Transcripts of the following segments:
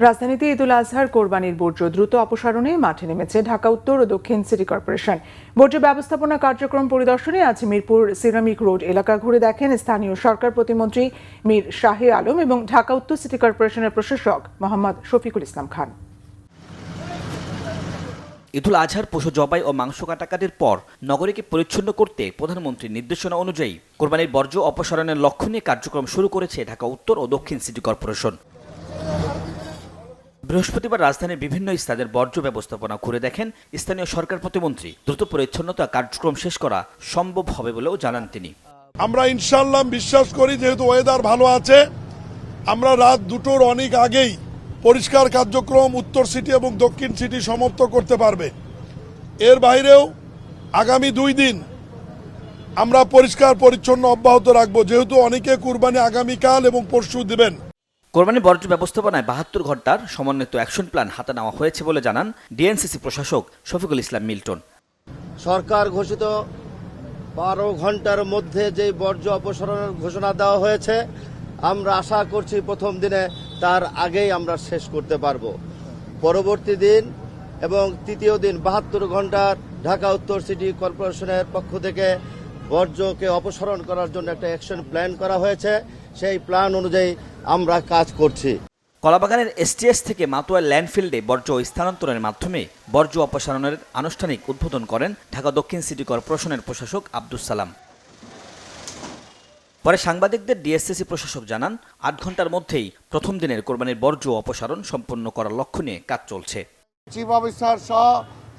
রাজধানীতে ঈদুল আজহার কোরবানির বর্জ্য দ্রুত অপসারণে মাঠে নেমেছে ঢাকা উত্তর ও দক্ষিণ সিটি কর্পোরেশন। বর্জ্য ব্যবস্থাপনা কার্যক্রম পরিদর্শনে আজ মিরপুর সিরামিক রোড এলাকা ঘুরে দেখেন স্থানীয় সরকার প্রতিমন্ত্রী মীর শাহে আলম এবং ঢাকা উত্তর সিটি কর্পোরেশনের প্রশাসক মোহাম্মদ শফিকুল ইসলাম খান। ঈদুল আজহার পশু জবাই ও মাংস কাটাকাটির পর নগরীকে পরিচ্ছন্ন করতে প্রধানমন্ত্রীর নির্দেশনা অনুযায়ী কোরবানির বর্জ্য অপসারণের লক্ষ্য নিয়ে কার্যক্রম শুরু করেছে ঢাকা উত্তর ও দক্ষিণ সিটি কর্পোরেশন। বৃহস্পতিবার রাজধানীর বিভিন্ন স্থানের বর্জ্য ব্যবস্থাপনা ঘুরে দেখেন স্থানীয় সরকার প্রতিমন্ত্রী। দ্রুত পরিচ্ছন্নতা কার্যক্রম শেষ করা সম্ভব হবে বলেও জানান তিনি। আমরা ইনশাআল্লাহ বিশ্বাস করি, যেহেতু ওয়েদার ভালো আছে, আমরা রাত 2টোর অনেক আগেই পরিষ্কার কার্যক্রম উত্তর সিটি এবং দক্ষিণ সিটি সমাপ্ত করতে পারবে। এর বাইরেও আগামী 2 দিন আমরা পরিষ্কার পরিচ্ছন্ন অব্যাহত রাখবো, যেহেতু অনেকে কুরবানি আগামীকাল এবং পরশু দিবেন। কোরবানি বর্জ্য ব্যবস্থাপনায় 72 ঘন্টার সমন্বিত অ্যাকশন প্ল্যান হাতে নেওয়া হয়েছে বলে জানান ডিএনসিসি প্রশাসক শফিকুল ইসলাম মিল্টন। সরকার ঘোষিত 12 ঘন্টার মধ্যে যে বর্জ্য অপসারণের ঘোষণা দেওয়া হয়েছে, আমরা আশা করছি প্রথম দিনে তার আগেই আমরা শেষ করতে পারবো। পরবর্তী দিন এবং তৃতীয় দিন 72 ঘন্টার ঢাকা উত্তর সিটি কর্পোরেশনের পক্ষ থেকে বর্জ্যকে অপসারণ করার জন্য একটা অ্যাকশন প্ল্যান করা হয়েছে। সেই প্ল্যান অনুযায়ী আমরা কাজ করছি। কলাবাগানের এসটিএস থেকে মাতুয়া ল্যান্ডফিল্ডে বর্জ্য স্থানান্তরের মাধ্যমে বর্জ্য অপসারণের আনুষ্ঠানিক উদ্বোধন করেন ঢাকা দক্ষিণ সিটি কর্পোরেশনের প্রশাসক আব্দুস সালাম। পরে সাংবাদিকদের ডিএসসিসি প্রশাসক জানান 8 ঘন্টার মধ্যেই প্রথম দিনের কোরবানির বর্জ্য অপসারণ সম্পন্ন করার লক্ষ্য নিয়ে কাজ চলছে। চিফ অফিসার সহ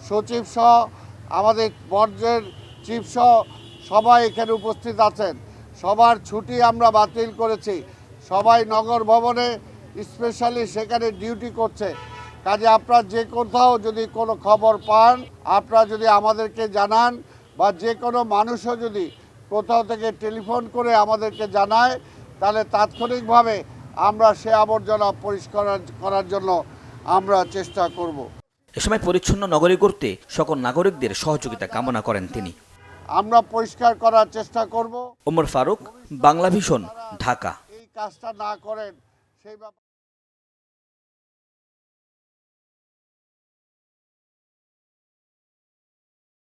সচিব সহ আমাদের বর্জ্যের চিফ সহ সবাই এখানে উপস্থিত আছেন। সবার ছুটি আমরা বাতিল করেছি। সবাই নগর ভবনে স্পেশালি সেখানে ডিউটি করছে। কাজে আপনারা যে কোথাও যদি কোনো খবর পান, আপনারা যদি আমাদেরকে জানান, বা যে কোনো মানুষও যদি কোথাও থেকে টেলিফোন করে আমাদেরকে জানায়, তাহলে তাৎক্ষণিকভাবে আমরা সে আবর্জনা পরিষ্কার করার জন্য আমরা চেষ্টা করব। এ সময় পরিচ্ছন্ন নগরী করতে সকল নাগরিকদের সহযোগিতা কামনা করেন তিনি। আমরা পরিষ্কার করার চেষ্টা করব। ওমর ফারুক, বাংলা ভিশন, ঢাকা। এই কাজটা না করেন সেই